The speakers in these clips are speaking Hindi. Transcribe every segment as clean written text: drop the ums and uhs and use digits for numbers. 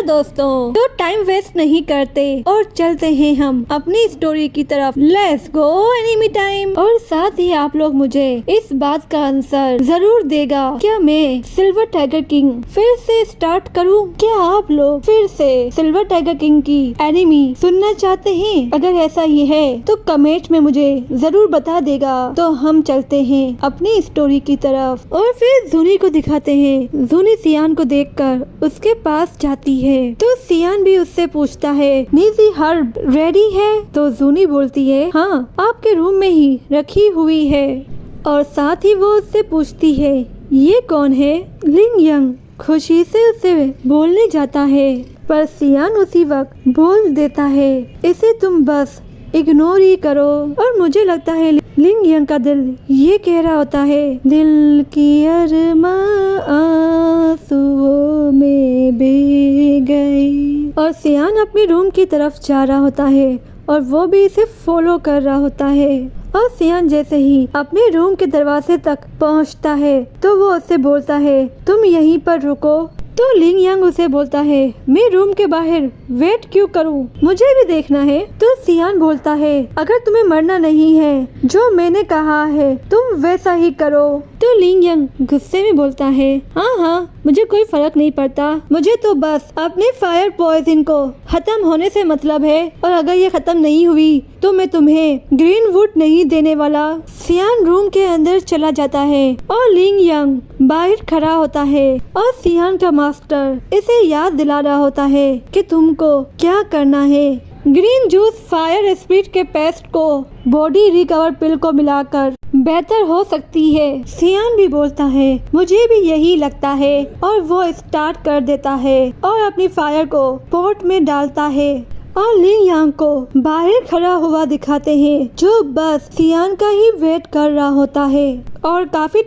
दोस्तों, तो टाइम वेस्ट नहीं करते और चलते हैं हम अपनी स्टोरी की तरफ। Let's go enemy time. और साथ ही आप लोग मुझे इस बात का आंसर जरूर देगा, क्या मैं सिल्वर टाइगर किंग फिर से स्टार्ट करूं? क्या आप लोग फिर से सिल्वर टाइगर किंग की एनिमी सुनना चाहते हैं? अगर ऐसा ही है तो कमेंट में मुझे जरूर बता देगा। तो हम चलते हैं अपनी स्टोरी की तरफ और फिर जूनी को दिखाते हैं। जूनी सियान को देखकर उसके पास जाती है तो सियान भी उससे पूछता है, नीजी हर्ब रेडी है? तो जूनी बोलती है, हाँ, आपके रूम में ही रखी हुई है। और साथ ही वो उससे पूछती है, ये कौन है? लिंग यंग खुशी से उसे बोलने जाता है, पर सियान उसी वक्त बोल देता है, इसे तुम बस इग्नोर ही करो। और मुझे लगता है लिंग यंग का दिल ये कह रहा होता है, दिल की अरमां आंसुओं में बह गई। और सियान अपने रूम की तरफ जा रहा होता है और वो भी इसे फॉलो कर रहा होता है। और सियान जैसे ही अपने रूम के दरवाजे तक पहुंचता है तो वो उससे बोलता है, तुम यहीं पर रुको। तो लिंग यंग उसे बोलता है, मैं रूम के बाहर वेट क्यों करूं? मुझे भी देखना है। तो सियान बोलता है, अगर तुम्हें मरना नहीं है, जो मैंने कहा है तुम वैसा ही करो। तो लिंग यंग गुस्से में बोलता है, हाँ हाँ, मुझे कोई फर्क नहीं पड़ता, मुझे तो बस अपने फायर पॉइजन को खत्म होने से मतलब है, और अगर ये खत्म नहीं हुई तो मैं तुम्हें ग्रीन वुड नहीं देने वाला। सियान रूम के अंदर चला जाता है और लिंग यंग बाहर खड़ा होता है और सियान का मास्टर इसे याद दिला रहा होता है कि तुमको क्या करना है। ग्रीन जूस फायर स्पिरिट के पेस्ट को बॉडी रिकवर पिल को मिलाकर बेहतर हो सकती है। सियान भी बोलता है, मुझे भी यही लगता है। और वो स्टार्ट कर देता है और अपनी फायर को पॉट में डालता है और लिंग यांग को बाहर खड़ा हुआ दिखाते हैं, जो बस सियान का ही वेट कर रहा होता है। और काफी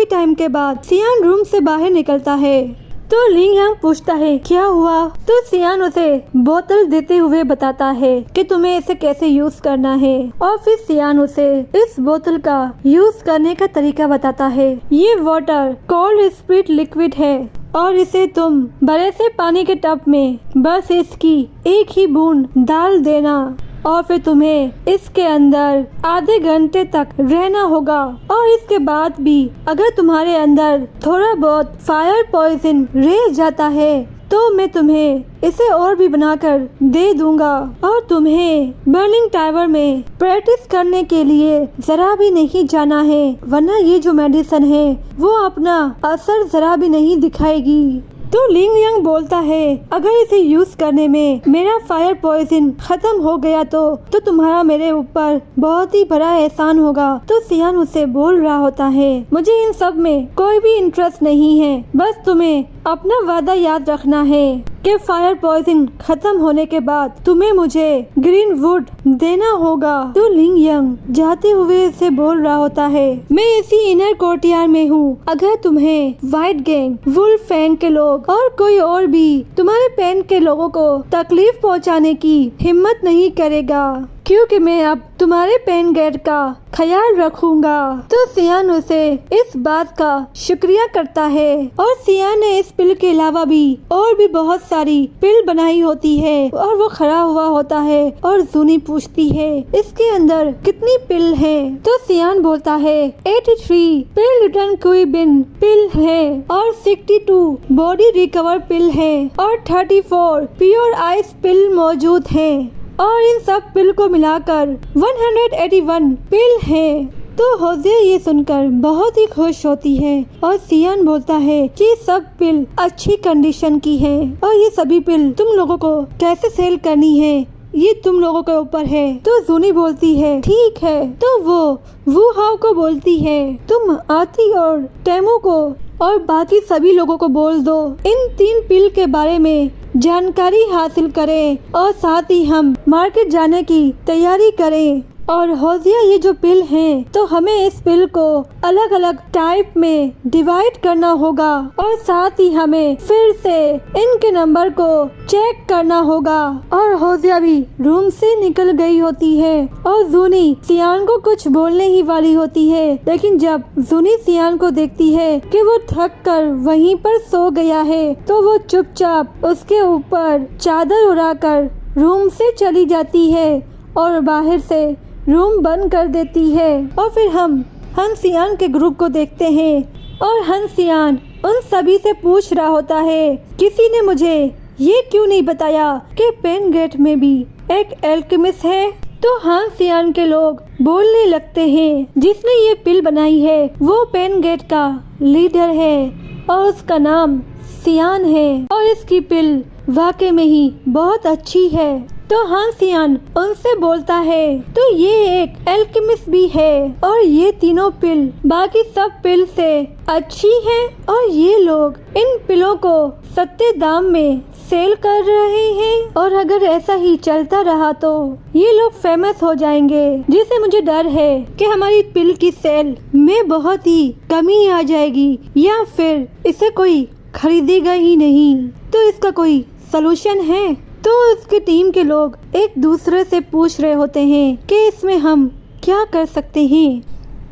टाइम के बाद सियान रूम से बाहर निकलता है। तो लिंग यांग पूछता है, क्या हुआ? तो सियान उसे बोतल देते हुए बताता है कि तुम्हें इसे कैसे यूज करना है। और फिर सियान उसे इस बोतल का यूज करने का तरीका बताता है। ये वाटर कोल्ड स्पिरिट लिक्विड है और इसे तुम बड़े से पानी के टब में बस इसकी एक ही बूंद डाल देना और फिर तुम्हें इसके अंदर आधे घंटे तक रहना होगा। और इसके बाद भी अगर तुम्हारे अंदर थोड़ा बहुत फायर पॉइजन रह जाता है तो मैं तुम्हें इसे और भी बनाकर दे दूंगा। और तुम्हें बर्निंग टावर में प्रैक्टिस करने के लिए जरा भी नहीं जाना है, वरना ये जो मेडिसिन है वो अपना असर जरा भी नहीं दिखाएगी। तो लिंग यंग बोलता है, अगर इसे यूज करने में मेरा फायर पॉइजन खत्म हो गया तो तुम्हारा मेरे ऊपर बहुत ही बड़ा एहसान होगा। तो सियान उसे बोल रहा होता है, मुझे इन सब में कोई भी इंटरेस्ट नहीं है, बस तुम्हें अपना वादा याद रखना है कि फायर पॉइजन खत्म होने के बाद तुम्हें मुझे ग्रीन वुड देना होगा। तो लिंग यंग जाते हुए इसे बोल रहा होता है, मैं इसी इनर कोर्टयार्ड में हूँ, अगर तुम्हें व्हाइट गैंग, वुल्फ फैंग के लोग और कोई और भी तुम्हारे पेन के लोगों को तकलीफ पहुँचाने की हिम्मत नहीं करेगा, क्योंकि मैं अब तुम्हारे पेन गेट का ख्याल रखूंगा। तो सियान उसे इस बात का शुक्रिया करता है। और सियान ने इस पिल के अलावा भी और भी बहुत सारी पिल बनाई होती है और वो खड़ा हुआ होता है और जूनी पूछती है, इसके अंदर कितनी पिल है? तो सियान बोलता है, 83 पिल रिटर्न क्यूबिन पिल है और 62 बॉडी रिकवर पिल है और 34 प्योर आइस पिल मौजूद है और इन सब पिल को मिलाकर 181 पिल है। तो होजिया ये सुनकर बहुत ही खुश होती है और सियान बोलता है कि सब पिल अच्छी कंडीशन की है और ये सभी पिल तुम लोगों को कैसे सेल करनी है ये तुम लोगों के ऊपर है। तो जूनी बोलती है, ठीक है। तो वो वू हाव को बोलती है, तुम आती और टेमो को और बाकी सभी लोगों को बोल दो इन 3 पिल के बारे में जानकारी हासिल करें और साथ ही हम मार्केट जाने की तैयारी करें। और होजिया ये जो पिल हैं तो हमें इस पिल को अलग अलग टाइप में डिवाइड करना होगा और साथ ही हमें फिर से इनके नंबर को चेक करना होगा। और होजिया भी रूम से निकल गई होती है और जूनी सियान को कुछ बोलने ही वाली होती है, लेकिन जब जूनी सियान को देखती है कि वो थक कर वहीं पर सो गया है तो वो चुपचाप उसके ऊपर चादर उड़ाकर रूम से चली जाती है और बाहर से रूम बंद कर देती है। और फिर हम सियान के ग्रुप को देखते हैं और सियान उन सभी से पूछ रहा होता है, किसी ने मुझे ये क्यों नहीं बताया कि पेन गेट में भी एक एल्केमिस्ट है। तो सियान के लोग बोलने लगते हैं, जिसने ये पिल बनाई है वो पेन गेट का लीडर है और उसका नाम सियान है और इसकी पिल वाकई में ही बहुत अच्छी है। तो सियान उनसे बोलता है, तो ये एक एल्केमिस्ट भी है और ये तीनों पिल बाकी सब पिल से अच्छी है और ये लोग इन पिलों को सस्ते दाम में सेल कर रहे हैं और अगर ऐसा ही चलता रहा तो ये लोग फेमस हो जाएंगे, जिससे मुझे डर है कि हमारी पिल की सेल में बहुत ही कमी आ जाएगी या फिर इसे कोई खरीदेगा ही नहीं। तो इसका कोई सलूशन है। तो उसकी टीम के लोग एक दूसरे से पूछ रहे होते हैं कि इसमें हम क्या कर सकते हैं,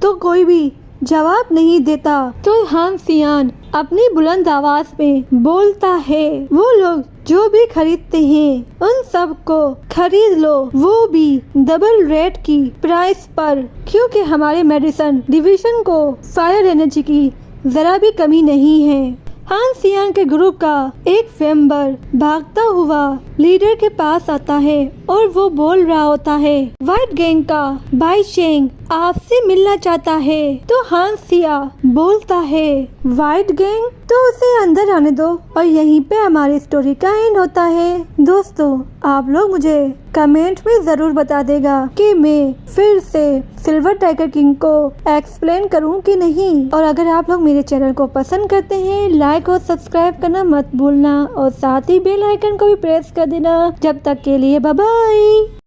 तो कोई भी जवाब नहीं देता। तो सियान अपनी बुलंद आवाज में बोलता है, वो लोग जो भी खरीदते हैं उन सब को खरीद लो, वो भी डबल रेट की प्राइस पर, क्योंकि हमारे मेडिसिन डिवीजन को फायर एनर्जी की जरा भी कमी नहीं है। सियान के ग्रुप का एक मेंबर भागता हुआ लीडर के पास आता है और वो बोल रहा होता है, व्हाइट गैंग का बाई चेंग आपसे मिलना चाहता है। तो सिया बोलता है, व्हाइट गैंग, तो उसे अंदर आने दो। और यहीं पे हमारी स्टोरी का एंड होता है। दोस्तों, आप लोग मुझे कमेंट में जरूर बता देगा कि मैं फिर से सिल्वर टाइगर किंग को एक्सप्लेन करूं कि नहीं। और अगर आप लोग मेरे चैनल को पसंद करते हैं, लाइक और सब्सक्राइब करना मत भूलना और साथ ही बेल आइकन को भी प्रेस कर देना। जब तक के लिए बाय बाय।